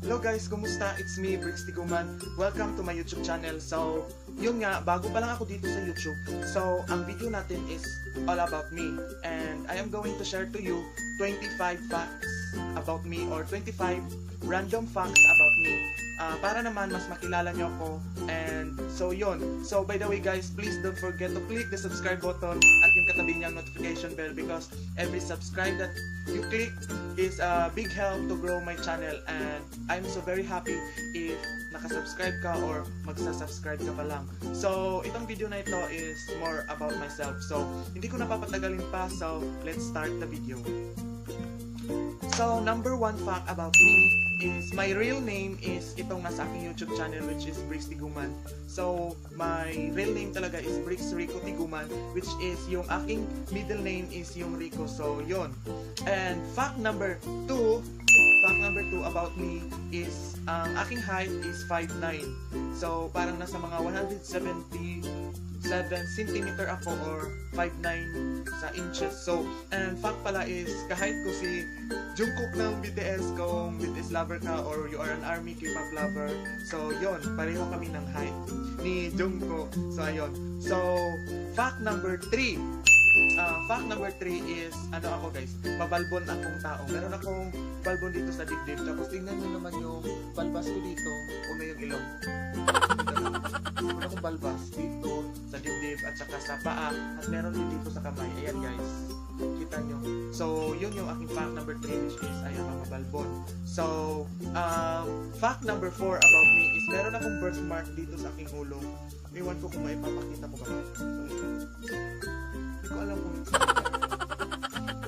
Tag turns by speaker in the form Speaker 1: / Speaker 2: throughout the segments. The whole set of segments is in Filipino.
Speaker 1: Hello guys, kumusta? It's me, Brix Tiguman. Welcome to my YouTube channel. So, yun nga, bago pa lang ako dito sa YouTube. So, ang video natin is all about me. And I am going to share to you 25 facts about me or 25 random facts about me. Para naman mas makilala nyo ako. And so yun. So by the way guys, please don't forget to click the subscribe button at yung katabi niyang notification bell because every subscribe that you click is a big help to grow my channel. And I'm so very happy if nakasubscribe ka or magsasubscribe ka pa lang. So itong video na ito is more about myself. So hindi ko napapatagalin pa. So let's start the video. So number one fact about me is my real name is itong nasa aking YouTube channel, which is Brix Tiguman. So my real name talaga is Brix Rico Tiguman, which is yung aking middle name is yung Rico. So yon. And fact number two about me is ang aking height is 5'9". So parang nasa mga 177 cm ako or 5'9" sa inches. So, and fact pala is kahit ko si Jungkook ng BTS, kung BTS lover ka or you are an ARMY K-pop lover. So, yon, pareho kami ng height ni Jungkook. So, ayun. So, fact number 3. Fact number 3 is, ano ako guys, mabalbon akong tao. Meron akong balbon dito sa dibdib. Tapos tingnan nyo naman yung balbas ko dito. Huwag na yung ilong. Meron akong balbas dito sa dibdib at saka sa paa. At meron din dito sa kamay. Ayan guys. Kita nyo. So, yun yung aking fact number 3, which is, ayan ang mabalbon. So, fact number 4 about me is, meron akong birthmark dito sa aking ulo. Iwan ko kung maipapakita ko ba. Hindi ko alam kung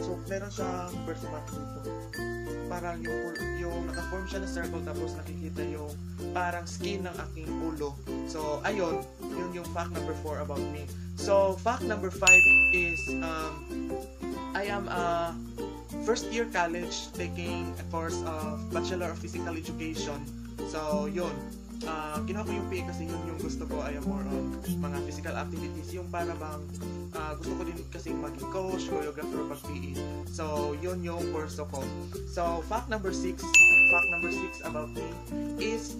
Speaker 1: so, meron siyang birthmark dito. Parang yung naka-form siya na circle tapos nakikita yung parang skin ng aking ulo. So, ayun. Yun yung fact number 4 about me. So, fact number 5 is I am a first year college taking a course of Bachelor of Physical Education. So, yun. Kinuha ko yung PE kasi yun yung gusto ko ay more on mga physical activities. Yung para bang gusto ko din kasi maging coach, choreographer, mag-PE. So, yun yung course ko. So, fact number 6 about me is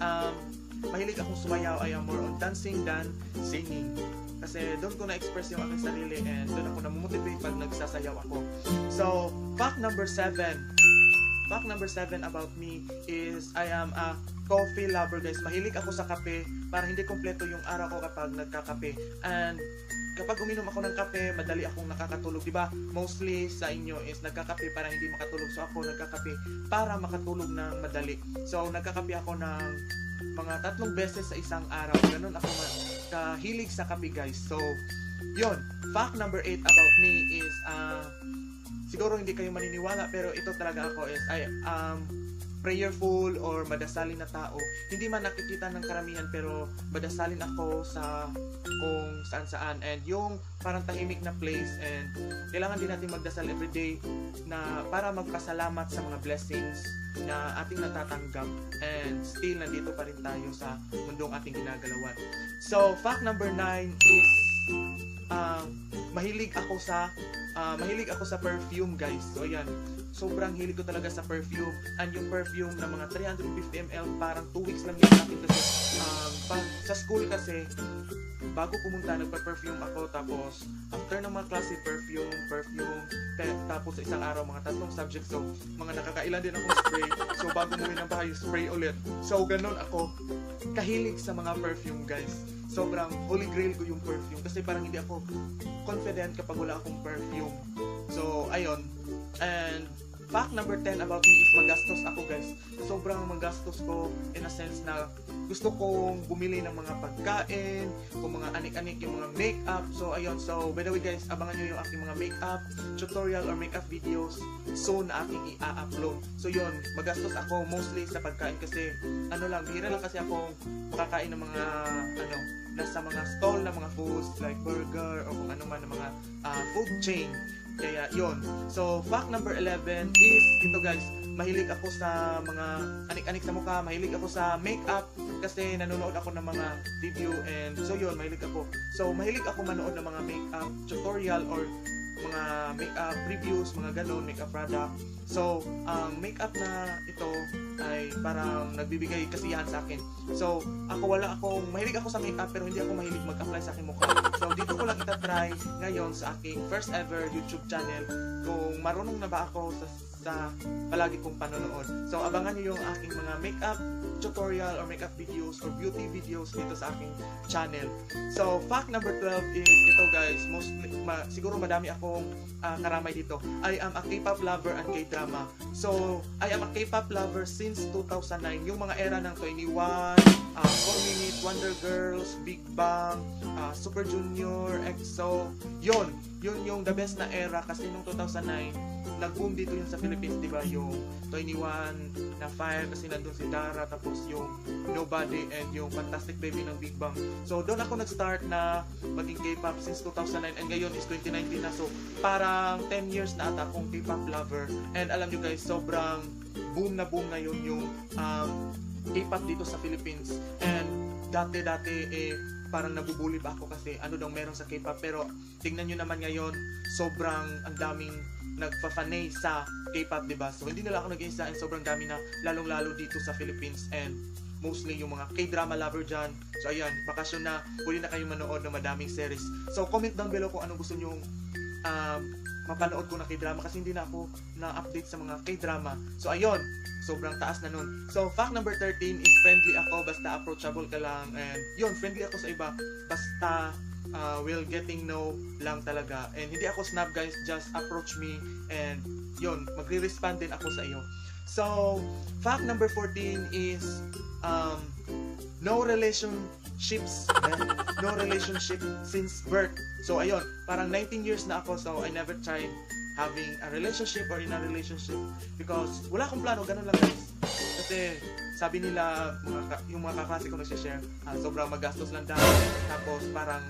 Speaker 1: mahilig akong sumayaw. I am more on dancing than singing. Kasi doon ko na-express yung aking sarili and doon ako namomotivate pag nagsasayaw ako. So, fact number 7 about me is I am a coffee lover guys. Mahilig ako sa kape. Para hindi kompleto yung araw ko kapag nagkakape. And kapag uminom ako ng kape, madali akong nakakatulog. Diba? Mostly sa inyo is nagkakape para hindi makatulog. So ako nagkakape para makatulog ng madali. So nagkakape ako ng mga 3 beses sa isang araw. Ganun ako kahilig sa kape guys. So, yun. Fact number 8 about me is siguro hindi kayo maniniwala pero ito talaga ako is I am prayerful or madasalin na tao. Hindi man nakikita ng karamihan pero madasalin ako sa kung saan-saan and yung parang tahimik na place and kailangan din natin magdasal everyday na para magpasalamat sa mga blessings na ating natatanggap and still nandito pa rin tayo sa mundong ating ginagalawan. So, fact number 9 is mahilig ako sa perfume guys. So ayan, sobrang hilig ko talaga sa perfume and yung perfume na mga 350 ml parang 2 weeks lang yung akin kasi sa school kasi bago pumunta nagpa-perfume ako tapos after ng mga klase perfume tapos sa isang araw mga 3 subjects so mga nakakailan din akong spray so bago umuwi ng bahay spray ulit so ganun ako kahilig sa mga perfume guys. Sobrang holy grail ko yung perfume kasi parang hindi ako confident kapag wala akong perfume. So, ayun. And fact number 10 about me is magastos ako guys. Sobrang magastos ko in a sense na gusto kong bumili ng mga pagkain, kung mga anik-anik yung mga makeup. So, ayun. So, by the way guys, abangan nyo yung aking mga makeup tutorial or makeup videos soon na aking i-upload. So, yun. Magastos ako mostly sa pagkain kasi bihira lang kasi ako makakain ng mga nasa mga stall na mga foods like burger o kung ano man ng mga food chain. Kaya yon. So fact number 11 is ito guys, mahilig ako sa mga anik-anik sa mukha, mahilig ako sa makeup kasi nanonood ako ng mga video and so yon, mahilig ako. So mahilig ako manood ng mga makeup tutorial or mga makeup reviews, mga ganon, makeup product. So, ang makeup na ito ay parang nagbibigay kasiyahan sa akin. So, mahilig ako sa makeup pero hindi ako mahilig mag-apply sa aking mukha. So, dito ko lang itatry ngayon sa aking first ever YouTube channel kung marunong na ba ako sa palagi kong panonood. So, abangan nyo yung aking mga makeup tutorial or makeup videos or beauty videos dito sa aking channel. So, fact number 12 is ito guys, siguro madami akong karamay dito. I am a K-pop lover and K-drama. So, I am a K-pop lover since 2009. Yung mga era ng 21, 4-Minute, Wonder Girls, Big Bang, Super Junior, EXO. Yun yung the best na era kasi nung 2009, nag-boom dito yun sa Philippines, di ba? Yung 21 na Fire kasi nandun si Dara, tapos yung Nobody and yung Fantastic Baby ng Big Bang. So, doon ako nag-start na maging K-pop since 2009 and ngayon is 2019 na. So, parang 10 years na ata akong K-pop lover. And alam nyo guys, sobrang boom na boom ngayon yung K-pop dito sa Philippines. And dati parang nabubuli ba ako kasi ano daw meron sa K-pop. Pero tingnan nyo naman ngayon, sobrang ang daming nagpa-fanay sa K-pop, diba? So, hindi nila ako nag-iisa and sobrang dami na lalong-lalo dito sa Philippines and mostly yung mga K-drama lover dyan. So, ayan, bakasyon na, pwede na kayong manood ng madaming series. So, comment down below kung anong gusto nyong mapanood ko na K-drama kasi hindi na ako na-update sa mga K-drama. So, ayun, sobrang taas na nun. So, fact number 13 is friendly ako, basta approachable ka lang. And yun, friendly ako sa iba, basta will getting know lang talaga. And hindi ako snob guys, just approach me and yun, magre-respond din ako sa iyo. So, fact number 14 is no relationship since birth. So, ayun, parang 19 years na ako, so I never tried having a relationship or in a relationship because wala akong plano, ganun lang guys. Kasi sabi nila, yung mga kaklase ko nag-share, sobrang magastos lang daw. Tapos parang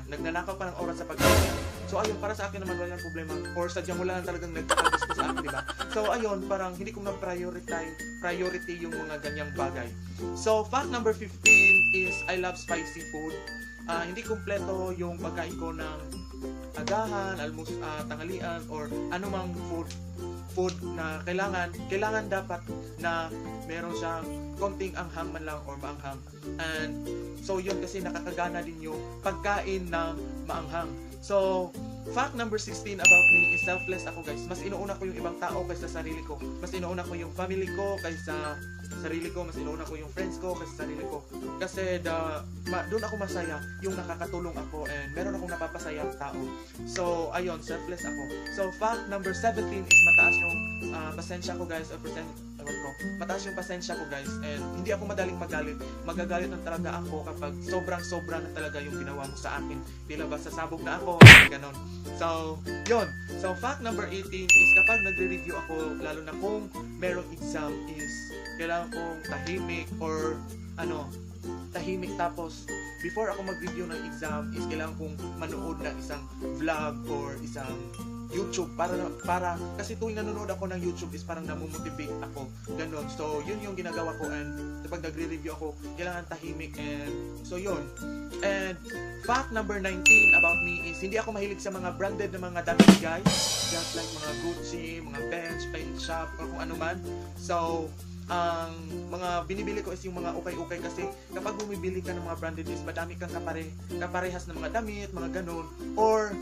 Speaker 1: nagnanakaw pa ng oras sa pag-ibig. So ayun, para sa akin naman walang problema. Or sadyang wala lang talagang nagkakagusto sa akin, diba? So ayun, parang hindi ko priority yung mga ganyang bagay. So fact number 15 is I love spicy food. Hindi kumpleto yung pagkain ko ng agahan, tanghalian, or anumang food na kailangan dapat na meron siyang konting anghang man lang or maanghang. And so yun kasi nakakagana din yung pagkain ng maanghang. So, fact number 16 about me is selfless ako guys. Mas inuuna ko yung ibang tao kaysa sarili ko. Mas inuuna ko yung family ko kaysa sarili ko. Mas inuuna ko yung friends ko kaysa sarili ko. Kasi doon ako masaya yung nakakatulong ako and meron akong napapasayang tao. So, ayun, selfless ako. So, fact number 17 is mataas yung pasensya ko guys, mataas yung pasensya ko guys, and hindi ako madaling magalit. Magagalit na talaga ako kapag sobrang-sobra na talaga yung ginawa mo sa akin. Tila ba sasabog na ako, ganon. So, yun. So, fact number 18 is kapag nagre-review ako, lalo na kung merong exam, is kailangan kong tahimik or tahimik, tapos before ako mag-review ng exam is kailangan kong manood ng isang vlog or isang YouTube para kasi tuwing nanonood ako ng YouTube is parang namomotivate ako, ganon. So yun yung ginagawa ko, and kapag nagre-review ako kailangan tahimik, and so yun. And fact number 19 about me is hindi ako mahilig sa mga branded na mga damit guys, just like mga Gucci, mga Bench, Paint Shop, or kung ano man. So ang mga binibili ko is yung mga ukay-ukay kasi kapag bumibili ka ng mga branded is madami kang kaparehas na mga damit, mga ganun, or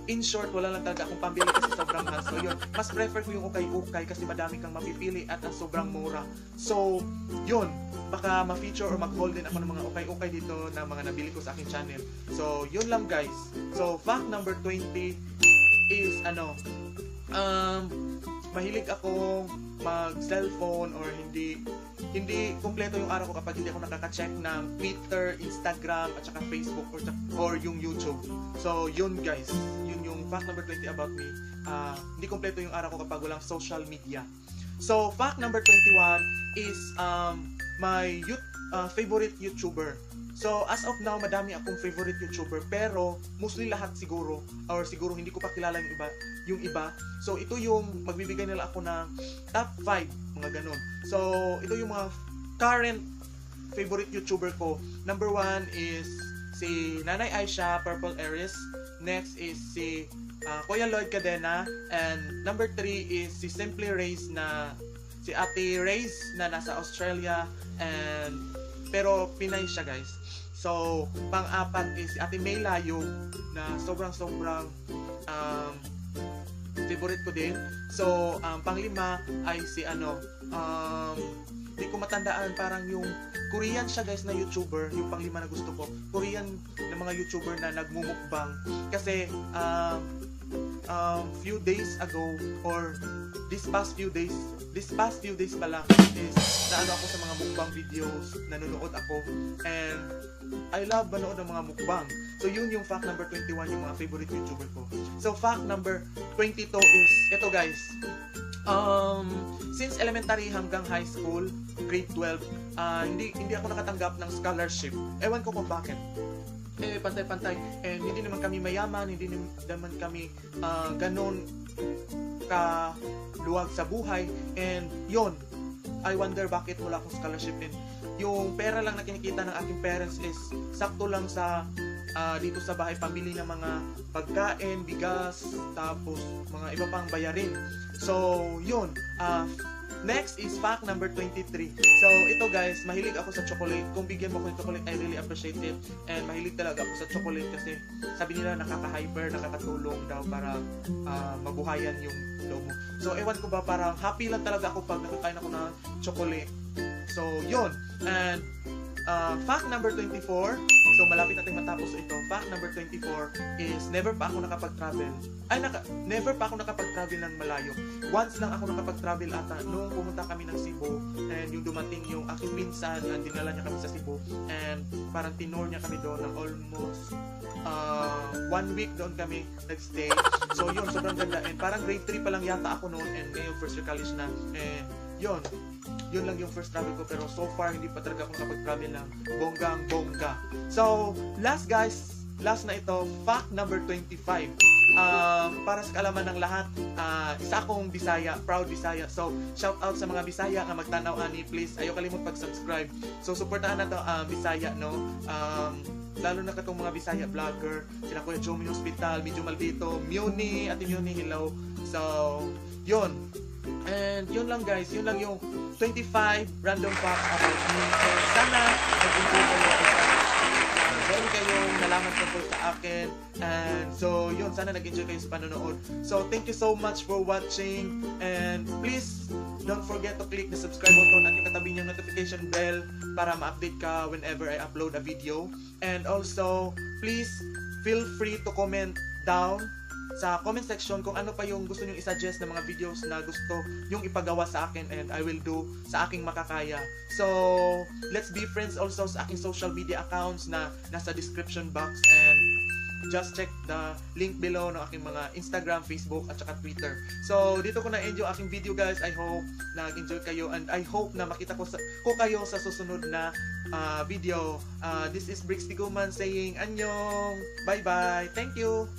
Speaker 1: in short, wala lang talaga akong pambili kasi sobrang mahal. So yun, mas prefer ko yung ukay-ukay kasi madami kang mapipili at ang sobrang mura. So yun, baka ma-feature or mag-haul din ako ng mga ukay-ukay dito na mga nabili ko sa aking channel. So yun lang guys. So fact number 20 is mahilig akong mag-cellphone or hindi kumpleto yung araw ko kapag hindi ako nakaka-check ng Twitter, Instagram, at saka Facebook or yung YouTube. So yun guys, yun yung fact number 20 about me. Hindi kumpleto yung araw ko kapag walang social media. So fact number 21 is my favorite YouTuber. So as of now, madami akong favorite YouTuber, pero mostly lahat siguro, or siguro hindi ko pa kilala yung iba. So ito yung magbibigay nila ako ng top 5, mga ganun. So ito yung mga current favorite YouTuber ko. Number 1 is si Nanay Aisha, Purple Aries. Next is si Kuya Lloyd Cadena. And number 3 is si Simply Reyes na si Ate Reyes na nasa Australia and pero Pinay siya guys. So pang-apat is si Ate May Layo na sobrang favorite ko din. So pang-lima ay si di ko matandaan, parang yung Korean siya guys na YouTuber, yung pang-5 na gusto ko. Korean na mga YouTuber na nagmumukbang. Kasi few days ago or this past few days pala is naano ako sa mga mukbang videos, nanonood ako and I love manood ng mga mukbang. So yun yung fact number 21, yung mga favorite YouTuber ko. So fact number 22 is ito guys. Since elementary hanggang high school, grade 12, hindi ako nakatanggap ng scholarship. Ewan ko kung bakit. Pantay-pantay. And hindi naman kami mayaman, hindi naman kami ganon ka luwag sa buhay. And yun, I wonder bakit wala akong scholarship. And yung pera lang na kinikita ng aking parents is sakto lang sa dito sa bahay, pamili ng mga pagkain, bigas, tapos mga iba pang bayarin. So, yun. Next is fact number 23. So, ito guys, mahilig ako sa chocolate. Kung bigyan mo ko ng chocolate, I really appreciate it. And mahilig talaga ako sa chocolate kasi sabi nila nakaka-hyper, nakakatulong daw para mabuhayan yung daw mo. So, ewan ko ba, parang happy lang talaga ako pag nakakain ako ng chocolate. So, yun. And fact number 24. So, malapit natin matapos ito. Fact number 24 is never pa ako nakapag-travel. Never pa ako nakapag-travel ng malayo. Once lang ako nakapag-travel ata nung pumunta kami ng Cebu and yung dumating yung aking pinsan and dinala niya kami sa Cebu and parang tinor niya kami doon ng almost 1 week doon kami nagstay. So, yun, sobrang ganda. And parang grade 3 pa lang yata ako noon and ngayon first year college na. And yun lang yung first travel ko, pero so far hindi pa talaga ako nakapag-travel ng bonggang-bongga. So, last na ito, fact number 25. Para sa kaalaman ng lahat, isa akong Bisaya, proud Bisaya. So, shout out sa mga Bisaya nga magtanaw ani, please ayaw kalimot pag-subscribe. So, supportahan na to Bisaya, no? Lalo na katong mga Bisaya vlogger, sila Kuya Jomi Hospital, Medyo Maldito, Muni, Ate Muni, hello. So, yun. And yun lang guys, yun lang yung 25 random facts about me. So sana nag-enjoy kayong nalaman tungkol sa akin. And so yun, sana nag-enjoy kayo sa panonood. So thank you so much for watching. And please don't forget to click the subscribe button at yung katabi niyang notification bell para ma-update ka whenever I upload a video. And also, please feel free to comment down sa comment section kung ano pa yung gusto nyong isuggest na mga videos na gusto yung ipagawa sa akin and I will do sa aking makakaya. So, let's be friends also sa aking social media accounts na nasa description box and just check the link below ng aking mga Instagram, Facebook at saka Twitter. So, dito ko na-enjoy aking video guys. I hope na nag-enjoy kayo and I hope na makita ko kayo sa susunod na video. This is Brix Tiguman saying annyeong. Bye-bye. Thank you.